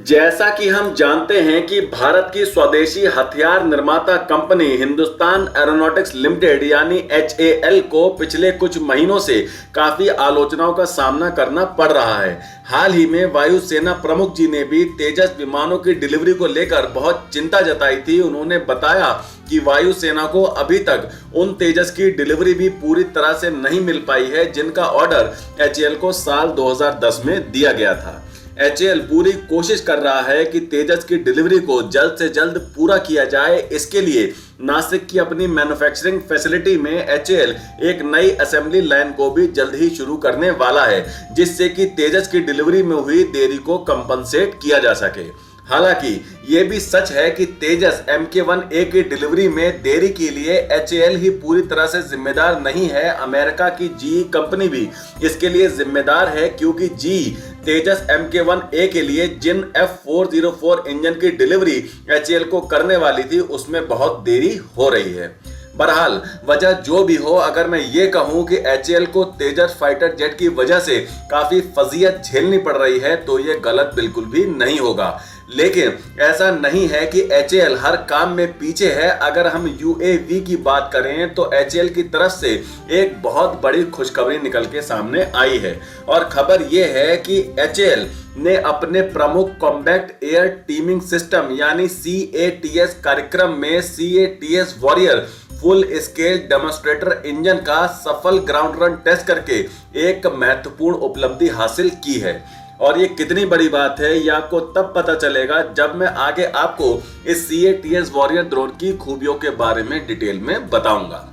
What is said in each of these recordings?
जैसा कि हम जानते हैं कि भारत की स्वदेशी हथियार निर्माता कंपनी हिंदुस्तान एरोनॉटिक्स लिमिटेड यानी HAL को पिछले कुछ महीनों से काफी आलोचनाओं का सामना करना पड़ रहा है। हाल ही में वायुसेना प्रमुख जी ने भी तेजस विमानों की डिलीवरी को लेकर बहुत चिंता जताई थी। उन्होंने बताया कि वायुसेना को अभी तक उन तेजस की डिलीवरी भी पूरी तरह से नहीं मिल पाई है जिनका ऑर्डर HAL को साल 2010 में दिया गया था। HAL पूरी कोशिश कर रहा है कि तेजस की डिलीवरी को जल्द से जल्द पूरा किया जाए। इसके लिए नासिक की अपनी मैन्युफैक्चरिंग फैसिलिटी में HAL एक नई असेंबली लाइन को भी जल्द ही शुरू करने वाला है, जिससे कि तेजस की डिलीवरी में हुई देरी को कंपनसेट किया जा सके। हालांकि ये भी सच है कि तेजस Mk1A की डिलीवरी में देरी के लिए HAL ही पूरी तरह से जिम्मेदार नहीं है। अमेरिका की GE कंपनी भी इसके लिए जिम्मेदार है, क्योंकि GE तेजस Mk1A के लिए जिन F404 इंजन की डिलीवरी HAL को करने वाली थी उसमें बहुत देरी हो रही है। बहरहाल वजह जो भी हो, अगर मैं ये कहूं कि HAL को तेजस फाइटर जेट की वजह से काफी फजीयत झेलनी पड़ रही है तो ये गलत बिल्कुल भी नहीं होगा। लेकिन ऐसा नहीं है कि HAL हर काम में पीछे है। अगर हम UAV की बात करें तो HAL की तरफ से एक बहुत बड़ी खुशखबरी निकल के सामने आई है, और खबर यह है कि HAL ने अपने प्रमुख कॉम्बैट एयर टीमिंग सिस्टम यानी CATS कार्यक्रम में CATS warrior full scale demonstrator engine का सफल ग्राउंड रन टेस्ट करके एक महत्वपूर्ण उपलब्धि हासिल की है। और ये कितनी बड़ी बात है ये आपको तब पता चलेगा जब मैं आगे आपको इस CATS वॉरियर ड्रोन की खूबियों के बारे में डिटेल में बताऊंगा।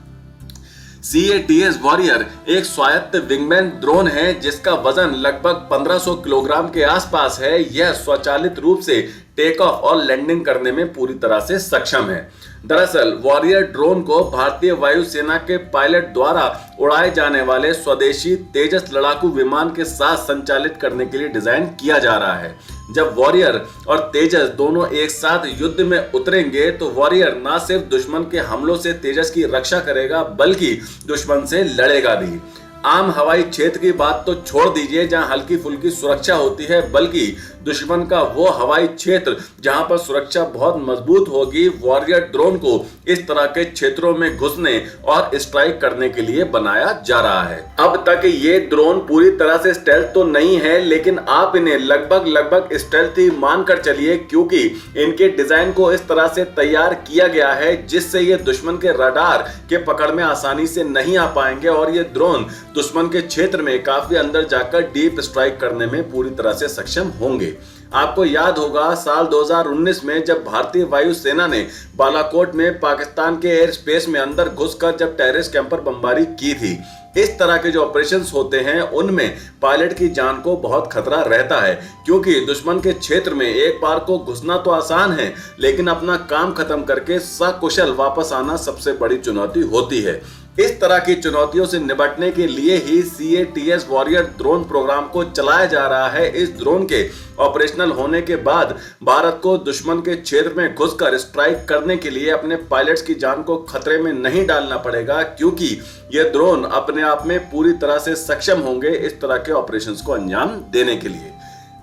CATS वॉरियर एक स्वायत्त विंगमैन ड्रोन है जिसका वजन लगभग 1500 किलोग्राम के आसपास है। यह स्वचालित रूप से टेक ऑफ और लैंडिंग करने में पूरी तरह से सक्षम है। दरअसल वॉरियर ड्रोन को भारतीय वायुसेना के पायलट द्वारा उड़ाए जाने वाले स्वदेशी तेजस लड़ाकू विमान के साथ संचालित करने के लिए डिजाइन किया जा रहा है। जब वॉरियर और तेजस दोनों एक साथ युद्ध में उतरेंगे तो वॉरियर न सिर्फ दुश्मन के हमलों से तेजस की रक्षा करेगा बल्कि दुश्मन से लड़ेगा भी। आम हवाई क्षेत्र की बात तो छोड़ दीजिए जहां हल्की फुल्की सुरक्षा होती है, बल्कि दुश्मन का वो हवाई क्षेत्र जहां पर सुरक्षा बहुत मजबूत होगी, वॉरियर ड्रोन को इस तरह के क्षेत्रों में घुसने और स्ट्राइक करने के लिए बनाया जा रहा है। अब तक ये ड्रोन पूरी तरह से स्टेल्थ तो नहीं है, लेकिन आप इन्हें लगभग स्टेल्थ ही मानकर चलिए, क्योंकि इनके डिजाइन को इस तरह से तैयार किया गया है जिससे ये दुश्मन के रडार के पकड़ में आसानी से नहीं आ पाएंगे और ये ड्रोन दुश्मन के क्षेत्र में काफी अंदर जाकर डीप स्ट्राइक करने में पूरी तरह से सक्षम होंगे। आपको याद होगा साल 2019 में जब भारतीय वायुसेना ने बालाकोट में पाकिस्तान के एयर स्पेस में अंदर घुसकर जब टेररिस्ट कैंप पर बमबारी की थी। इस तरह के जो ऑपरेशंस होते हैं उनमें पायलट की जान को बहुत खतरा रहता है, क्योंकि दुश्मन के क्षेत्र में एक बार को घुसना तो आसान है, लेकिन अपना काम खत्म करके सकुशल वापस आना सबसे बड़ी चुनौती होती है। इस तरह की चुनौतियों से निपटने के लिए ही CATS वॉरियर ड्रोन प्रोग्राम को चलाया जा रहा है। इस ड्रोन के ऑपरेशनल होने के बाद भारत को दुश्मन के क्षेत्र में घुसकर स्ट्राइक करने के लिए अपने पायलट्स की जान को खतरे में नहीं डालना पड़ेगा, क्योंकि यह ड्रोन अपने आप में पूरी तरह से सक्षम होंगे इस तरह के ऑपरेशंस को अंजाम देने के लिए।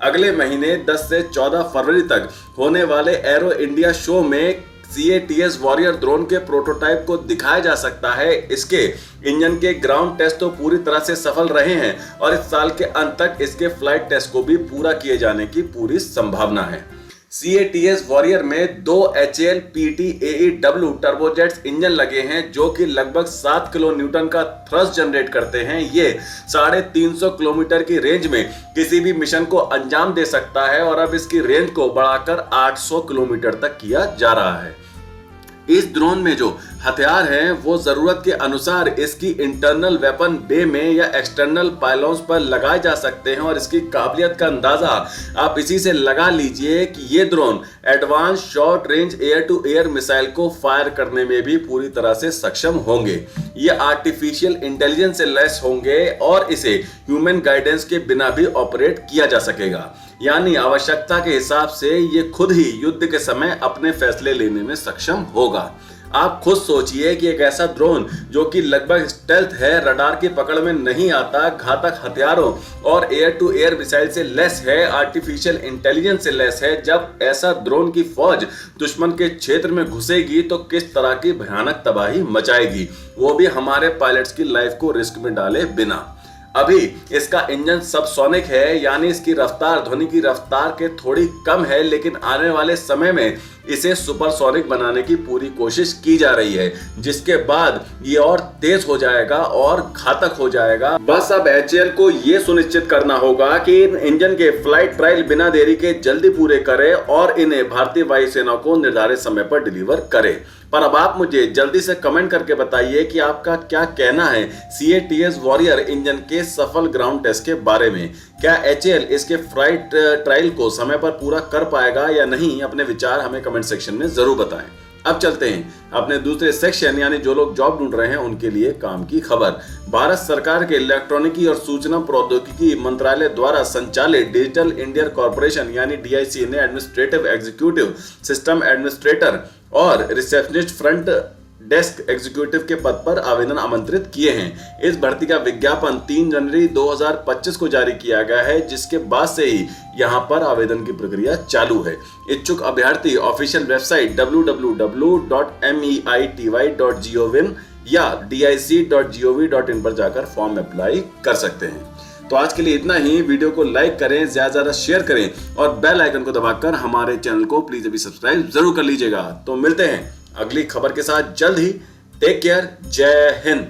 अगले महीने 10 से 14 फरवरी तक होने वाले एरो इंडिया शो में CATS वॉरियर ड्रोन के प्रोटोटाइप को दिखाया जा सकता है। इसके इंजन के ग्राउंड टेस्ट तो पूरी तरह से सफल रहे हैं और इस साल के अंत तक इसके फ्लाइट टेस्ट को भी पूरा किए जाने की पूरी संभावना है। CATS वॉरियर में 2 HAL PT-AEW टर्बोजेट्स इंजन लगे हैं जो कि लगभग 7 किलो न्यूटन का थ्रस्ट जनरेट करते हैं। ये 350 किलोमीटर की रेंज में किसी भी मिशन को अंजाम दे सकता है और अब इसकी रेंज को बढ़ाकर 800 किलोमीटर तक किया जा रहा है। इस ड्रोन में जो हथियार हैं वो जरूरत के अनुसार इसकी इंटरनल वेपन बे में या एक्सटर्नल पायलॉन्स पर लगाए जा सकते हैं, और इसकी काबिलियत का अंदाजा आप इसी से लगा लीजिए कि ये drone advance short range air to air missile को फायर करने में भी पूरी तरह से सक्षम होंगे। ये आर्टिफिशियल इंटेलिजेंस से लैस होंगे और इसे ह्यूमन गाइडेंस के बिना भी ऑपरेट किया जा सकेगा, यानी आवश्यकता के हिसाब से ये खुद ही युद्ध के समय अपने फैसले लेने में सक्षम होगा। आप खुद सोचिए कि एक ऐसा ड्रोन जो कि लगभग स्टेल्थ है, रडार की पकड़ में नहीं आता, घातक हथियारों और एयर टू एयर मिसाइल से लेस है, आर्टिफिशियल इंटेलिजेंस से लेस है, जब ऐसा ड्रोन की फौज दुश्मन के क्षेत्र में घुसेगी तो किस तरह की भयानक तबाही मचाएगी, वो भी हमारे पायलट्स की लाइफ को रिस्क में डाले बिना। अभी इसका इंजन सबसोनिक है, यानी इसकी रफ्तार ध्वनि की रफ्तार के थोड़ी कम है, लेकिन आने वाले समय में इसे सुपरसोनिक बनाने की पूरी कोशिश की जा रही है, जिसके बाद ये और तेज हो जाएगा और घातक हो जाएगा। बस अब HAL को ये सुनिश्चित करना होगा कि इन इंजन के फ्लाइट ट्रायल बिना देरी के जल्दी पूरे करे और इन्हें भारतीय वायुसेना को निर्धारित समय पर डिलीवर करे। पर अब आप मुझे जल्दी से कमेंट करके बताइए कि आपका क्या कहना है CATS वॉरियर इंजन के सफल ग्राउंड टेस्ट के बारे में। क्या HAL इसके फ्लाइट ट्रायल को समय पर पूरा कर पाएगा या नहीं? अपने विचार हमें कमेंट सेक्शन में जरूर बताएं। अब चलते हैं अपने दूसरे सेक्शन, यानी जो लोग जॉब ढूंढ रहे हैं उनके लिए काम की खबर। भारत सरकार के इलेक्ट्रॉनिकी और सूचना प्रौद्योगिकी मंत्रालय द्वारा संचालित डिजिटल इंडिया कॉर्पोरेशन यानी DIC ने एडमिनिस्ट्रेटिव एग्जीक्यूटिव, सिस्टम एडमिनिस्ट्रेटर और रिसेप्शनिस्ट फ्रंट डेस्क एग्जीक्यूटिव के पद पर आवेदन आमंत्रित किए हैं। इस भर्ती का विज्ञापन 3 जनवरी 2025 को जारी किया गया है, जिसके बाद से ही यहां पर आवेदन की प्रक्रिया चालू है। इच्छुक अभ्यर्थी ऑफिशियल वेबसाइट www.meity.gov या dic.gov.in पर जाकर फॉर्म अप्लाई कर सकते हैं। तो आज के लिए इतना ही। वीडियो को लाइक करें, ज्यादा से ज्यादा शेयर करें और बेल आइकन को दबाकर हमारे चैनल को प्लीज अभी सब्सक्राइब जरूर कर लीजिएगा। तो मिलते हैं अगली खबर के साथ जल्द ही। टेक केयर, जय हिंद।